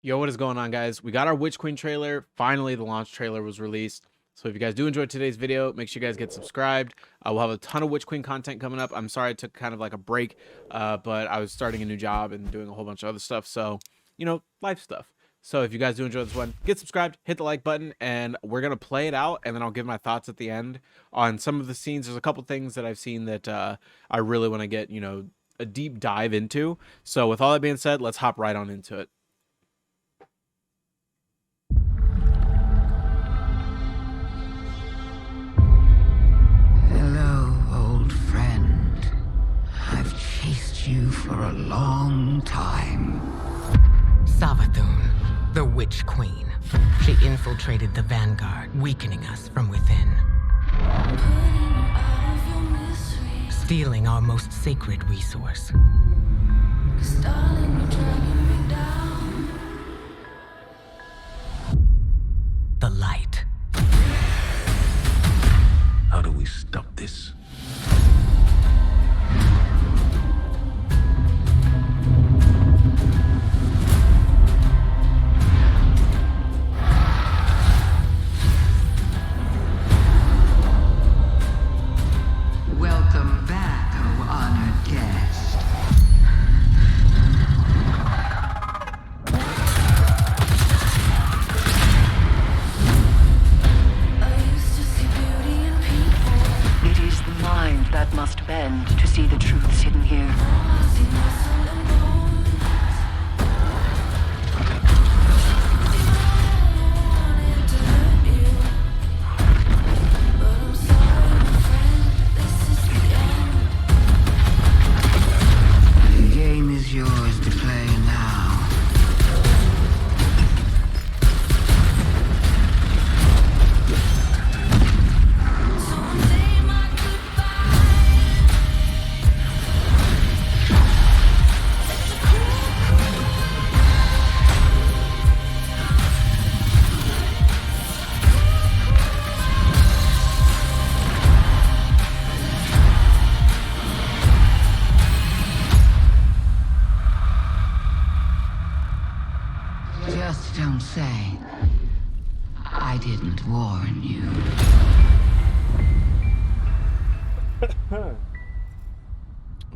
Yo, what is going on, guys? We got our Witch Queen trailer. Finally, the launch trailer was released. So if you guys do enjoy today's video, make sure you guys get subscribed. We'll have a ton of Witch Queen content coming up. I'm sorry I took kind of like a break, but I was starting a new job and doing a whole bunch of other stuff. So, life stuff. So if you guys do enjoy this one, get subscribed, hit the like button, and we're going to play it out, and then I'll give my thoughts at the end on some of the scenes. There's a couple things that I've seen that I really want to get, a deep dive into. So with all that being said, let's hop right on into it. You for a long time. Savathun, the Witch Queen. She infiltrated the Vanguard, weakening us from within. Stealing our most sacred resource. The light. How do we stop this? Welcome back, oh honored guest. It is the mind that must bend to see the truths hidden here. The game is yours to play now. Just don't say I didn't warn you.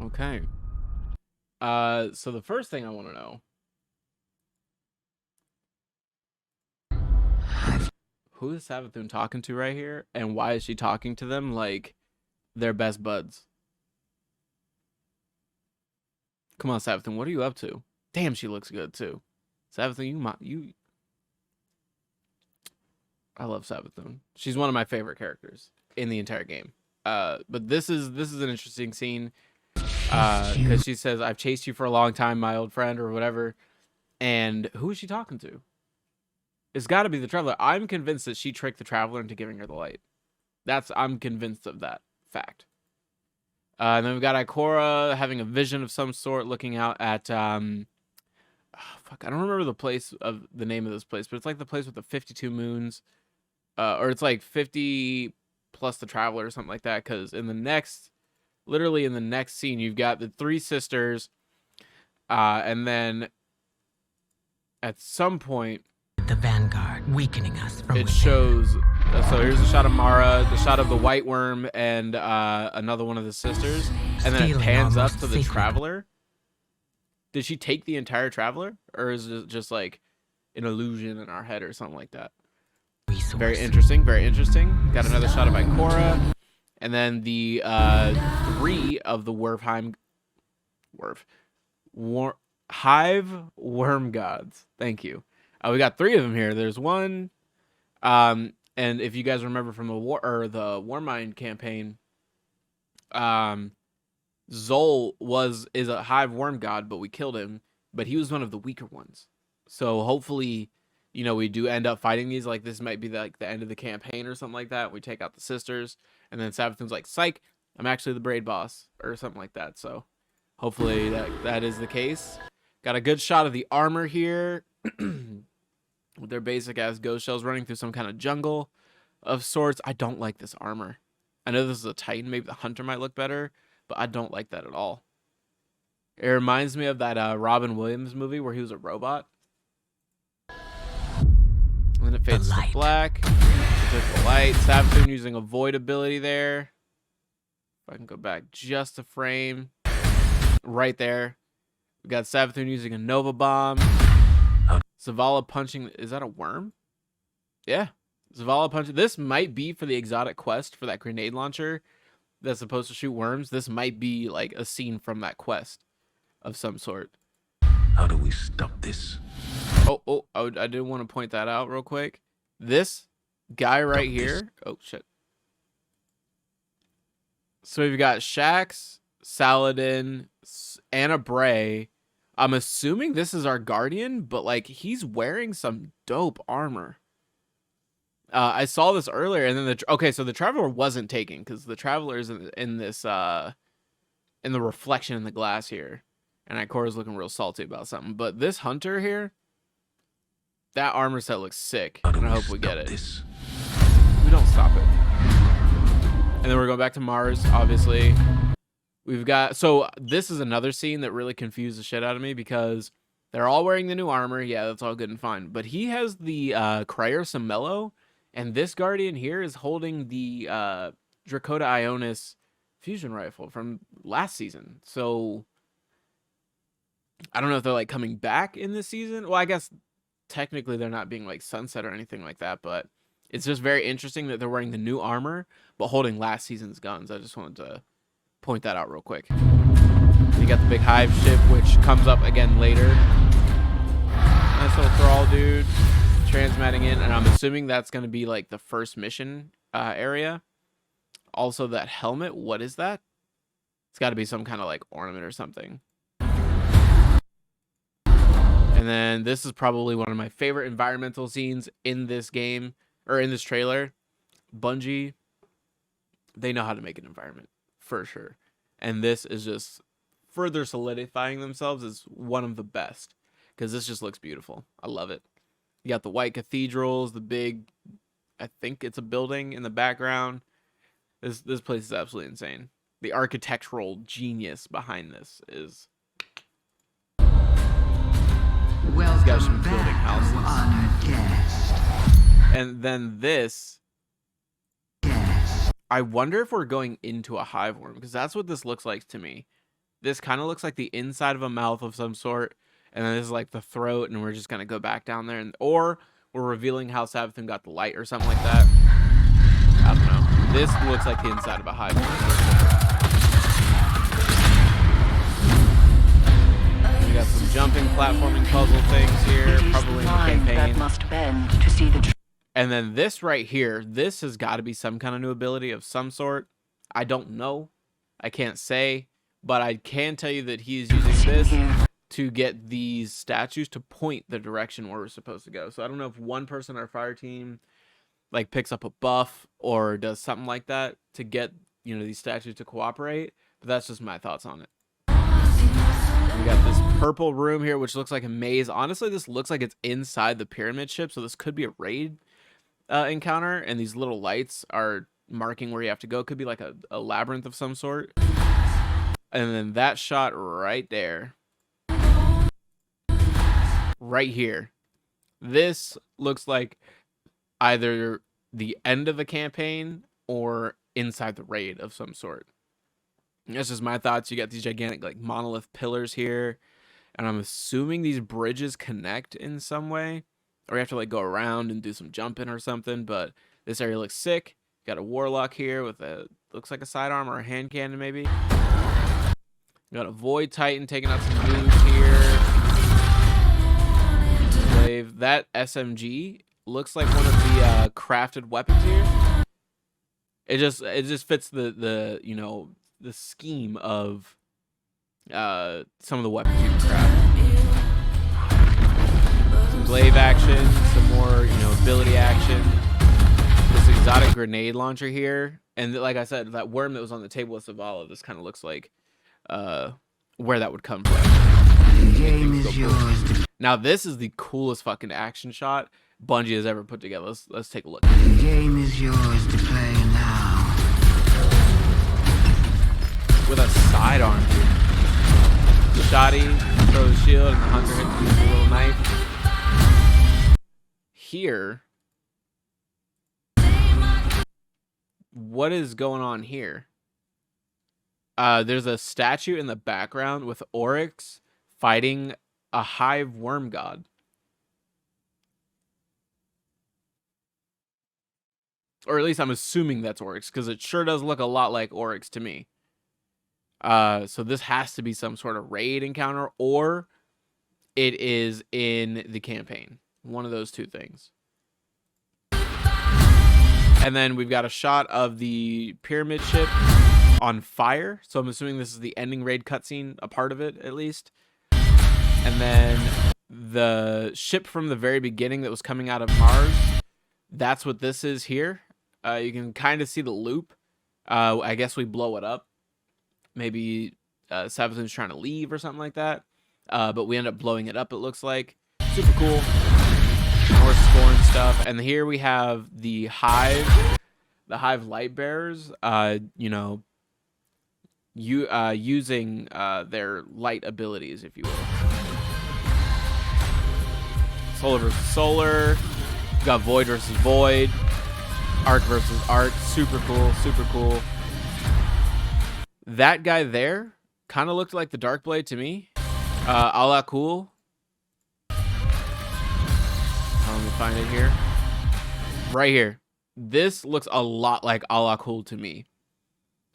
Okay. So the first thing I want to know, who is Savathun talking to right here, and why is she talking to them like they're best buds? Come on, Savathun, what are you up to? Damn, she looks good too. Savathun, I love Savathun. She's one of my favorite characters in the entire game. But this is an interesting scene. Because she says, "I've chased you for a long time, my old friend," or whatever. And who is she talking to? It's got to be the Traveler. I'm convinced that she tricked the Traveler into giving her the light. I'm convinced of that fact. And then we've got Ikora having a vision of some sort, looking out at I don't remember the name of this place, but it's like the place with the 52 moons, or it's like 50 plus the Traveler or something like that. Because literally in the next scene, you've got the three sisters, and then at some point, The Vanguard, weakening us from it within. shows. So here's a shot of Mara, the shot of the White Worm, and another one of the sisters, and then it Stealing pans our up most to the sacred Traveler. Did she take the entire Traveler, or is it just like an illusion in our head or something like that? resource. Very interesting. Very interesting. Got another shot of Ikora. And then the three of the Hive Worm Gods. Thank you. We got three of them here. There's one. And if you guys remember from the Warmind campaign, Zol is a Hive Worm God, but we killed him. But he was one of the weaker ones. So hopefully, we do end up fighting these. Like, this might be like the end of the campaign or something like that. We take out the sisters. And then Savathun's like, psych, I'm actually the braid boss, or something like that. So hopefully that is the case. Got a good shot of the armor here. With their basic ass ghost shells running through some kind of jungle of sorts. I don't like this armor. I know this is a Titan. Maybe the Hunter might look better, but I don't like that at all. It reminds me of that Robin Williams movie where he was a robot. And then it fades to light. black. Just the light. Savathun using avoid ability there. If I can go back just a frame. Right there. We got Savathun using a Nova Bomb. Zavala punching. Is that a worm? Yeah. Zavala punching. This might be for the exotic quest for that grenade launcher that's supposed to shoot worms. This might be like a scene from that quest of some sort. How do we stop this? I did want to point that out real quick. This guy right here. Oh, shit. So we've got Shax, Saladin, Anna Bray. I'm assuming this is our Guardian, but like he's wearing some dope armor. I saw this earlier, and then okay, so the Traveler wasn't taken because the Traveler's in this in the reflection in the glass here, and Ikora's looking real salty about something. But this Hunter here, that armor set looks sick, and I hope we get it. We don't stop it. And then we're going back to Mars, obviously. We've got... So, this is another scene that really confused the shit out of me because they're all wearing the new armor. Yeah, that's all good and fine. But he has the Cryer Semello, and this Guardian here is holding the Dracota Ionis fusion rifle from last season. So, I don't know if they're, like, coming back in this season. Well, I guess technically they're not being, like, sunset or anything like that, but... It's just very interesting that they're wearing the new armor, but holding last season's guns. I just wanted to point that out real quick. You got the big hive ship, which comes up again later. Nice little thrall dude. Transmatting in, and I'm assuming that's going to be like the first mission area. Also, that helmet, what is that? It's got to be some kind of like ornament or something. And then this is probably one of my favorite environmental scenes in this game. Or in this trailer. Bungie, they know how to make an environment for sure, and this is just further solidifying themselves as one of the best because this just looks beautiful. I love it. You got the white cathedrals, the big, I think it's a building in the background. This place is absolutely insane. The architectural genius behind this is. These guys should be building houses. Honored guest. And then this, I wonder if we're going into a hive worm, because that's what this looks like to me. This kind of looks like the inside of a mouth of some sort, and then this is like the throat, and we're just going to go back down there, or we're revealing how Savathun got the light or something like that. I don't know. This looks like the inside of a hive worm. We got some jumping, platforming puzzle things here, probably in the campaign. That must bend to see the truth. And then this right here, this has got to be some kind of new ability of some sort. I don't know. I can't say. But I can tell you that he is using this to get these statues to point the direction where we're supposed to go. So I don't know if one person on our fire team like picks up a buff or does something like that to get, you know, these statues to cooperate. But that's just my thoughts on it. We got this purple room here, which looks like a maze. Honestly, this looks like it's inside the pyramid ship. So this could be a raid encounter, and these little lights are marking where you have to go. Could be like a labyrinth of some sort. And then that shot right there, right here, this looks like either the end of a campaign or inside the raid of some sort. That's just my thoughts. You got these gigantic like monolith pillars here, and I'm assuming these bridges connect in some way. Or you have to like go around and do some jumping or something, but this area looks sick. Got a warlock here with a, looks like a sidearm or a hand cannon maybe. Got a Void Titan taking out some moves here. Wave. That SMG looks like one of the crafted weapons here. It just fits the you know, the scheme of some of the weapons you can craft. Glaive action, some more, you know, ability action. This exotic grenade launcher here, and like I said, that worm that was on the table with Zavala, this kind of looks like where that would come from. The game is yours. Now this is the coolest fucking action shot Bungie has ever put together. Let's take a look. The game is yours to play now. With a sidearm, dude. The Shoddy throws a shield, and the Hunter hits with a little knife. Here, what is going on here? There's a statue in the background with Oryx fighting a hive worm god. Or at least I'm assuming that's Oryx, because it sure does look a lot like Oryx to me. So this has to be some sort of raid encounter, or it is in the campaign. One of those two things. And then we've got a shot of the pyramid ship on fire. So I'm assuming this is the ending raid cutscene, a part of it at least. And then the ship from the very beginning that was coming out of Mars, that's what this is here. You can kind of see the loop. I guess we blow it up. Maybe Savathun's trying to leave or something like that. But we end up blowing it up, it looks like. Super cool. More Scorn stuff. And here we have the Hive light bearers, you know, using their light abilities, if you will. Solar versus Solar. We got Void versus Void. Arc versus Arc. Super cool. Super cool. That guy there kind of looked like the Darkblade to me. A la cool. Let me find it here. Right here. This looks a lot like a la cool to me.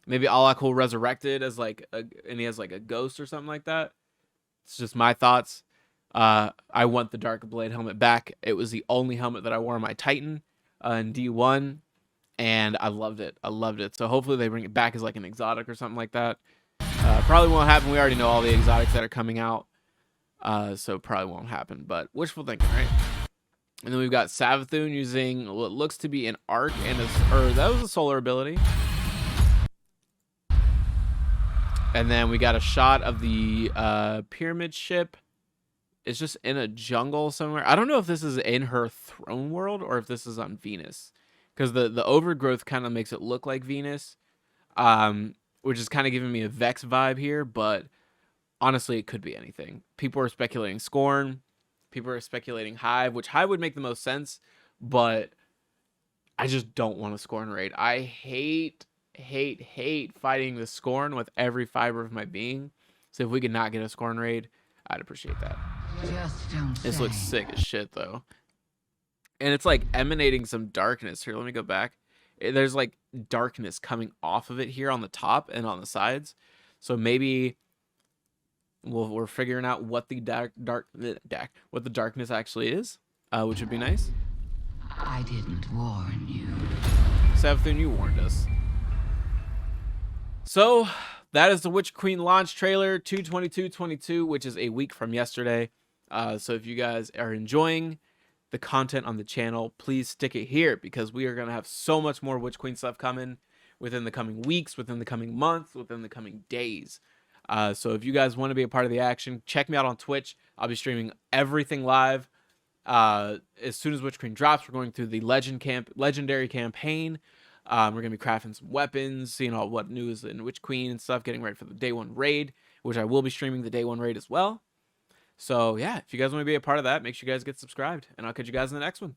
Maybe a la cool resurrected as like and he has like a ghost or something like that. It's just my thoughts. I want the Darkblade helmet back. It was the only helmet that I wore on my Titan in D1, and I loved it. I loved it. So hopefully they bring it back as like an exotic or something like that. Probably won't happen. We already know all the exotics that are coming out, so probably won't happen. But wishful thinking, right? And then we've got Savathun using what looks to be an arc and that was a solar ability. And then we got a shot of the pyramid ship. It's just in a jungle somewhere. I don't know if this is in her throne world or if this is on Venus, because the overgrowth kind of makes it look like Venus, which is kind of giving me a Vex vibe here. But honestly, it could be anything. People are speculating Scorn. People are speculating Hive, which Hive would make the most sense, but I just don't want a Scorn raid. I hate fighting the Scorn with every fiber of my being. So if we could not get a Scorn raid, I'd appreciate that. Just don't This looks say. sick as shit, though. And it's like emanating some darkness. Here, let me go back. There's like darkness coming off of it here on the top and on the sides. So maybe we're figuring out what the what the darkness actually is, which would be nice. I didn't warn you. Savathun, you warned us. So that is the Witch Queen launch trailer 2/22/22, which is a week from yesterday. So if you guys are enjoying the content on the channel, please stick it here, because we are going to have so much more Witch Queen stuff coming within the coming weeks, within the coming months, within the coming days. So if you guys want to be a part of the action, check me out on Twitch. I'll be streaming everything live. As soon as Witch Queen drops, we're going through the legendary campaign. We're going to be crafting some weapons, seeing all what news in Witch Queen and stuff, getting ready for the day one raid, which I will be streaming the day one raid as well. So yeah, if you guys want to be a part of that, make sure you guys get subscribed, and I'll catch you guys in the next one.